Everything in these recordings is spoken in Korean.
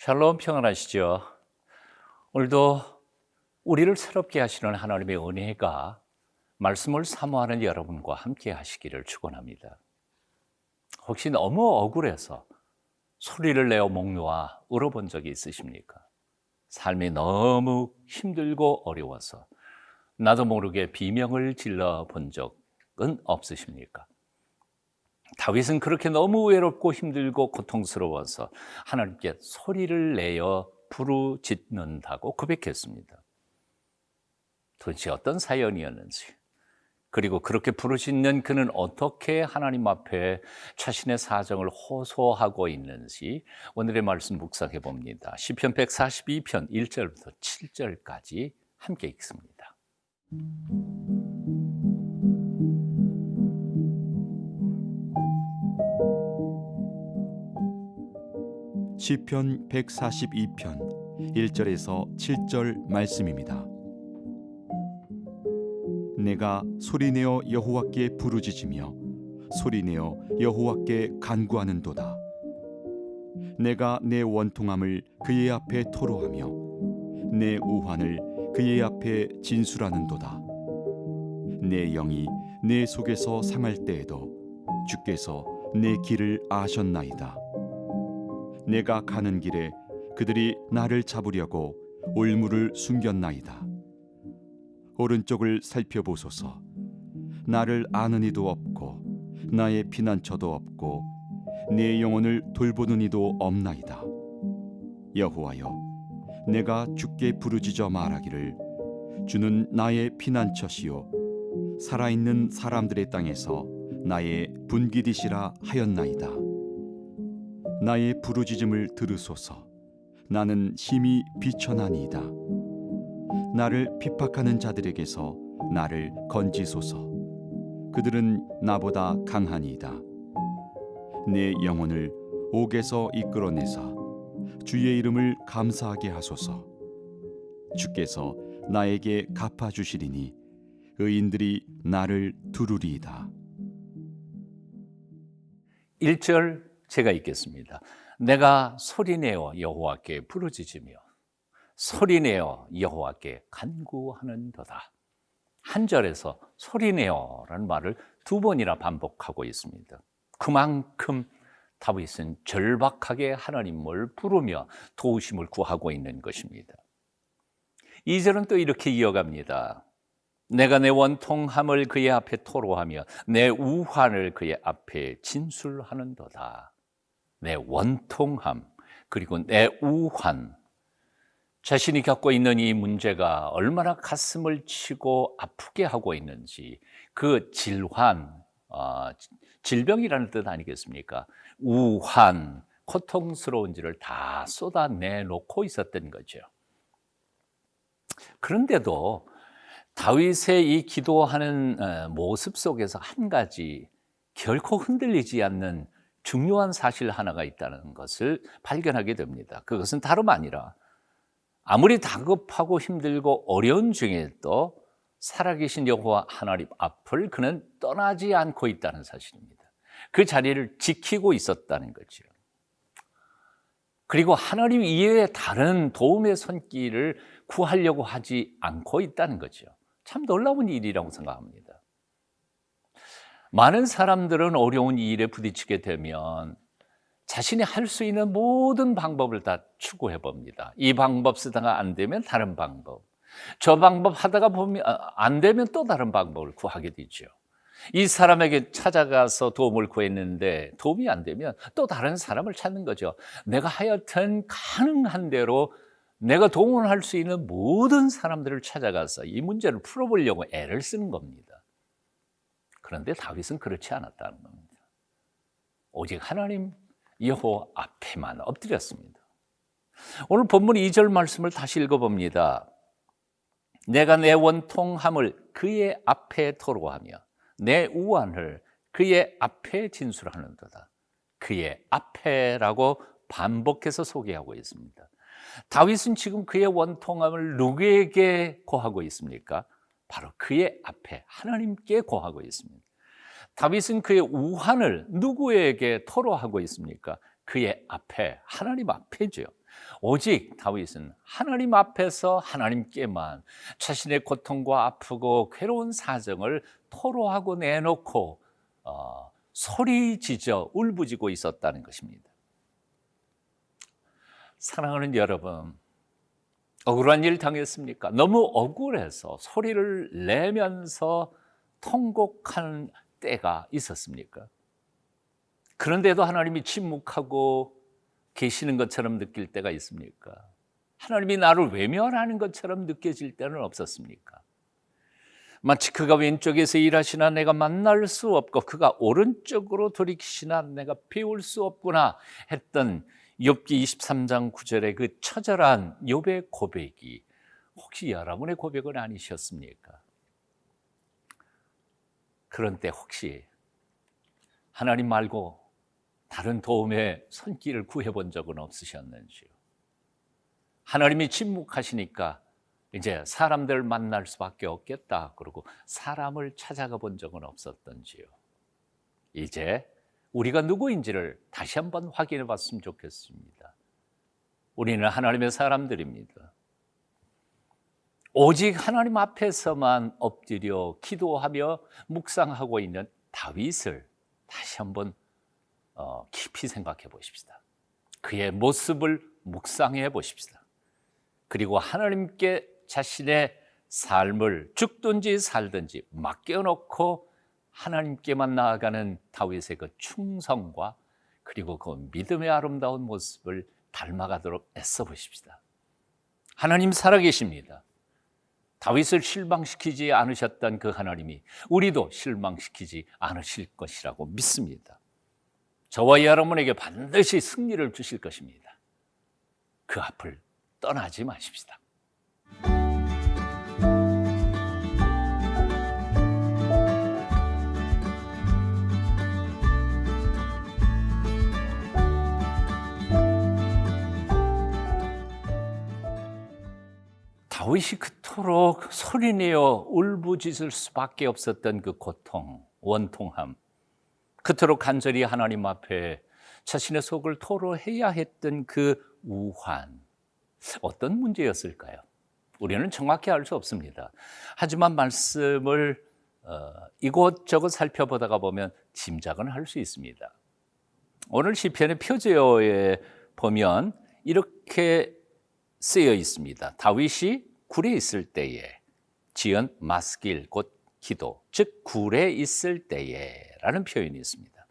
샬롬 평안하시죠? 오늘도 우리를 새롭게 하시는 하나님의 은혜가 말씀을 사모하는 여러분과 함께 하시기를 축원합니다. 혹시 너무 억울해서 소리를 내어 목 놓아 울어본 적이 있으십니까? 삶이 너무 힘들고 어려워서 나도 모르게 비명을 질러 본 적은 없으십니까? 다윗은 그렇게 너무 외롭고 힘들고 고통스러워서 하나님께 소리를 내어 부르짖는다고 고백했습니다. 도대체 어떤 사연이었는지, 그리고 그렇게 부르짖는 그는 어떻게 하나님 앞에 자신의 사정을 호소하고 있는지 오늘의 말씀 묵상해 봅니다. 시편 142편 1절부터 7절까지 함께 읽습니다. 시편 142편 1절에서 7절 말씀입니다. 내가 소리내어 여호와께 부르짖으며 소리내어 여호와께 간구하는도다. 내가 내 원통함을 그의 앞에 토로하며 내 우환을 그의 앞에 진술하는도다. 내 영이 내 속에서 상할 때에도 주께서 내 길을 아셨나이다. 내가 가는 길에 그들이 나를 잡으려고 올무를 숨겼나이다. 오른쪽을 살펴보소서. 나를 아는 이도 없고 나의 피난처도 없고 내 영혼을 돌보는 이도 없나이다. 여호와여, 내가 주께 부르짖어 말하기를 주는 나의 피난처시요 살아있는 사람들의 땅에서 나의 분기디시라 하였나이다. 나의 부르짖음을 들으소서. 나는 심히 비천하니이다. 나를 핍박하는 자들에게서 나를 건지소서. 그들은 나보다 강하니이다. 내 영혼을 옥에서 이끌어내사 주의 이름을 감사하게 하소서. 주께서 나에게 갚아주시리니 의인들이 나를 두루리이다. 1절 제가 읽겠습니다. 내가 소리내어 여호와께 부르짖으며 소리내어 여호와께 간구하는도다. 한 절에서 소리내어라는 말을 두 번이나 반복하고 있습니다. 그만큼 다윗은 절박하게 하나님을 부르며 도우심을 구하고 있는 것입니다. 2절은 또 이렇게 이어갑니다. 내가 내 원통함을 그의 앞에 토로하며 내 우환을 그의 앞에 진술하는도다. 내 원통함 그리고 내 우환, 자신이 겪고 있는 이 문제가 얼마나 가슴을 치고 아프게 하고 있는지, 그 질환, 질병이라는 뜻 아니겠습니까? 우환, 고통스러운지를 다 쏟아내놓고 있었던 거죠. 그런데도 다윗의 이 기도하는 모습 속에서 한 가지 결코 흔들리지 않는 중요한 사실 하나가 있다는 것을 발견하게 됩니다. 그것은 다름 아니라 아무리 다급하고 힘들고 어려운 중에도 살아계신 여호와 하나님 앞을 그는 떠나지 않고 있다는 사실입니다. 그 자리를 지키고 있었다는 거죠. 그리고 하나님 이외에 다른 도움의 손길을 구하려고 하지 않고 있다는 거죠. 참 놀라운 일이라고 생각합니다. 많은 사람들은 어려운 일에 부딪히게 되면 자신이 할 수 있는 모든 방법을 다 추구해 봅니다. 이 방법 쓰다가 안 되면 다른 방법, 저 방법 하다가 보면 안 되면 또 다른 방법을 구하게 되죠. 이 사람에게 찾아가서 도움을 구했는데 도움이 안 되면 또 다른 사람을 찾는 거죠. 내가 하여튼 가능한 대로 내가 동원할 수 있는 모든 사람들을 찾아가서 이 문제를 풀어보려고 애를 쓰는 겁니다. 그런데 다윗은 그렇지 않았다는 겁니다. 오직 하나님 여호와 앞에만 엎드렸습니다. 오늘 본문 2절 말씀을 다시 읽어봅니다. 내가 내 원통함을 그의 앞에 토로하며 내 우환을 그의 앞에 진술하는도다. 그의 앞에라고 반복해서 소개하고 있습니다. 다윗은 지금 그의 원통함을 누구에게 고하고 있습니까? 바로 그의 앞에 하나님께 고하고 있습니다. 다윗은 그의 우환을 누구에게 토로하고 있습니까? 그의 앞에, 하나님 앞에죠. 오직 다윗은 하나님 앞에서 하나님께만 자신의 고통과 아프고 괴로운 사정을 토로하고 내놓고 소리 지져 울부짖고 있었다는 것입니다. 사랑하는 여러분, 억울한 일 당했습니까? 너무 억울해서 소리를 내면서 통곡하는 때가 있었습니까? 그런데도 하나님이 침묵하고 계시는 것처럼 느낄 때가 있습니까? 하나님이 나를 외면하는 것처럼 느껴질 때는 없었습니까? 마치 그가 왼쪽에서 일하시나 내가 만날 수 없고 그가 오른쪽으로 돌이키시나 내가 배울 수 없구나 했던 욥기 23장 9절의 그 처절한 욥의 고백이 혹시 여러분의 고백은 아니셨습니까? 그런 때 혹시 하나님 말고 다른 도움의 손길을 구해본 적은 없으셨는지요? 하나님이 침묵하시니까 이제 사람들을 만날 수밖에 없겠다 그러고 사람을 찾아가 본 적은 없었던지요? 이제 우리가 누구인지를 다시 한번 확인해 봤으면 좋겠습니다. 우리는 하나님의 사람들입니다. 오직 하나님 앞에서만 엎드려 기도하며 묵상하고 있는 다윗을 다시 한번 깊이 생각해 보십시다. 그의 모습을 묵상해 보십시다. 그리고 하나님께 자신의 삶을 죽든지 살든지 맡겨놓고 하나님께만 나아가는 다윗의 그 충성과 그리고 그 믿음의 아름다운 모습을 닮아가도록 애써 보십시다. 하나님 살아계십니다. 다윗을 실망시키지 않으셨던 그 하나님이 우리도 실망시키지 않으실 것이라고 믿습니다. 저와 여러분에게 반드시 승리를 주실 것입니다. 그 앞을 떠나지 마십시다. 다윗이 그토록 소리내어 울부짖을 수밖에 없었던 그 고통, 원통함, 그토록 간절히 하나님 앞에 자신의 속을 토로해야 했던 그 우환, 어떤 문제였을까요? 우리는 정확히 알 수 없습니다. 하지만 말씀을 이곳저곳 살펴보다가 보면 짐작은 할 수 있습니다. 오늘 시편의 표제어에 보면 이렇게 쓰여 있습니다. 다윗이 굴에 있을 때에 지은 마스길 곧 기도, 즉 굴에 있을 때에 라는 표현이 있습니다.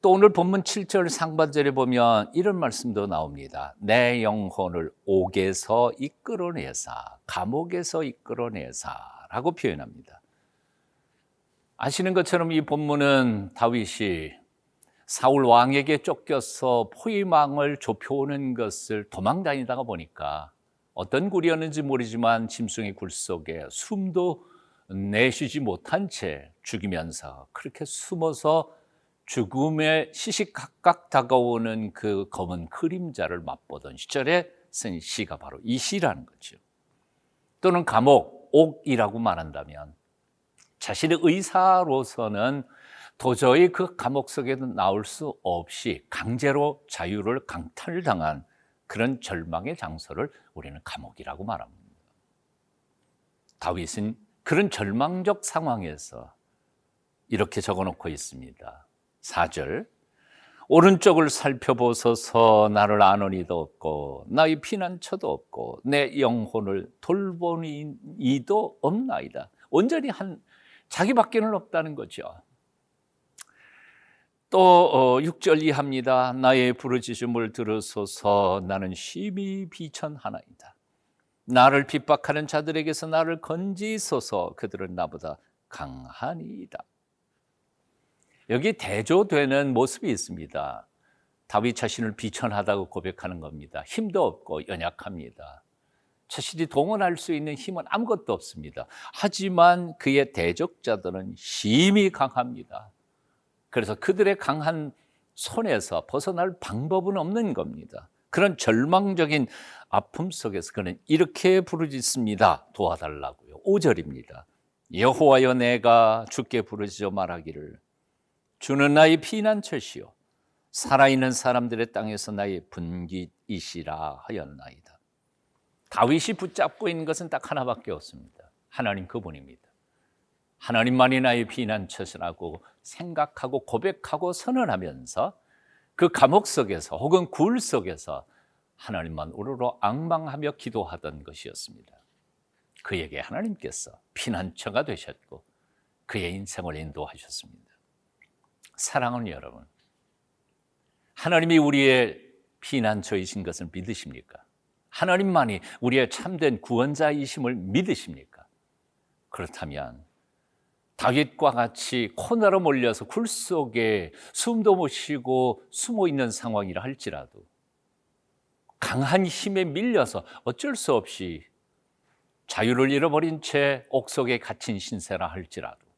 또 오늘 본문 7절 상반절에 보면 이런 말씀도 나옵니다. 내 영혼을 옥에서 이끌어내사, 감옥에서 이끌어내사 라고 표현합니다. 아시는 것처럼 이 본문은 다윗이 사울 왕에게 쫓겨서 포위망을 좁혀오는 것을 도망다니다가 보니까 어떤 굴이었는지 모르지만 짐승의 굴 속에 숨도 내쉬지 못한 채 죽이면서 그렇게 숨어서 죽음에 시시각각 다가오는 그 검은 그림자를 맛보던 시절에 쓴 시가 바로 이 시라는 거죠. 또는 감옥, 옥이라고 말한다면 자신의 의사로서는 도저히 그 감옥 속에서 나올 수 없이 강제로 자유를 강탈당한 그런 절망의 장소를 우리는 감옥이라고 말합니다. 다윗은 그런 절망적 상황에서 이렇게 적어놓고 있습니다. 4절, 오른쪽을 살펴보소서. 나를 아는 이도 없고 나의 피난처도 없고 내 영혼을 돌보는 이도 없나이다. 온전히 자기밖에는 없다는 거죠. 또 6절 이하입니다. 나의 부르짖음을 들으소서. 나는 심히 비천하나이다. 나를 핍박하는 자들에게서 나를 건지소서. 그들은 나보다 강하니이다. 여기 대조되는 모습이 있습니다. 다윗 자신을 비천하다고 고백하는 겁니다. 힘도 없고 연약합니다. 자신이 동원할 수 있는 힘은 아무것도 없습니다. 하지만 그의 대적자들은 심히 강합니다. 그래서 그들의 강한 손에서 벗어날 방법은 없는 겁니다. 그런 절망적인 아픔 속에서 그는 이렇게 부르짖습니다. 도와달라고요. 5절입니다. 여호와여, 내가 주께 부르짖어 말하기를 주는 나의 피난처시요 살아있는 사람들의 땅에서 나의 분깃이시라 하였나이다. 다윗이 붙잡고 있는 것은 딱 하나밖에 없습니다. 하나님 그분입니다. 하나님만이 나의 피난처시라고 생각하고 고백하고 선언하면서 그 감옥 속에서 혹은 굴 속에서 하나님만 우러러 앙망하며 기도하던 것이었습니다. 그에게 하나님께서 피난처가 되셨고 그의 인생을 인도하셨습니다. 사랑하는 여러분, 하나님이 우리의 피난처이신 것을 믿으십니까? 하나님만이 우리의 참된 구원자이심을 믿으십니까? 그렇다면 다윗과 같이 코너로 몰려서 굴 속에 숨도 못 쉬고 숨어 있는 상황이라 할지라도 강한 힘에 밀려서 어쩔 수 없이 자유를 잃어버린 채 옥속에 갇힌 신세라 할지라도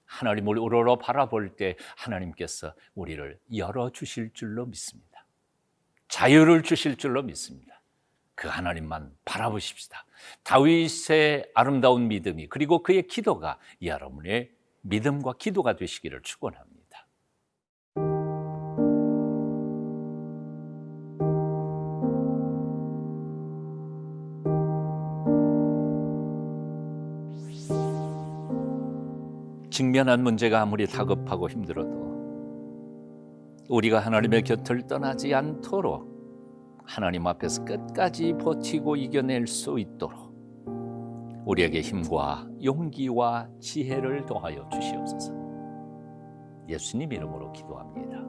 하나님을 우러러 바라볼 때 하나님께서 우리를 열어주실 줄로 믿습니다. 자유를 주실 줄로 믿습니다. 그 하나님만 바라보십시다. 다윗의 아름다운 믿음이 그리고 그의 기도가 여러분의 믿음과 기도가 되시기를 축원합니다. 직면한 문제가 아무리 다급하고 힘들어도 우리가 하나님의 곁을 떠나지 않도록 하나님 앞에서 끝까지 버티고 이겨낼 수 있도록 우리에게 힘과 용기와 지혜를 더하여 주시옵소서. 예수님 이름으로 기도합니다.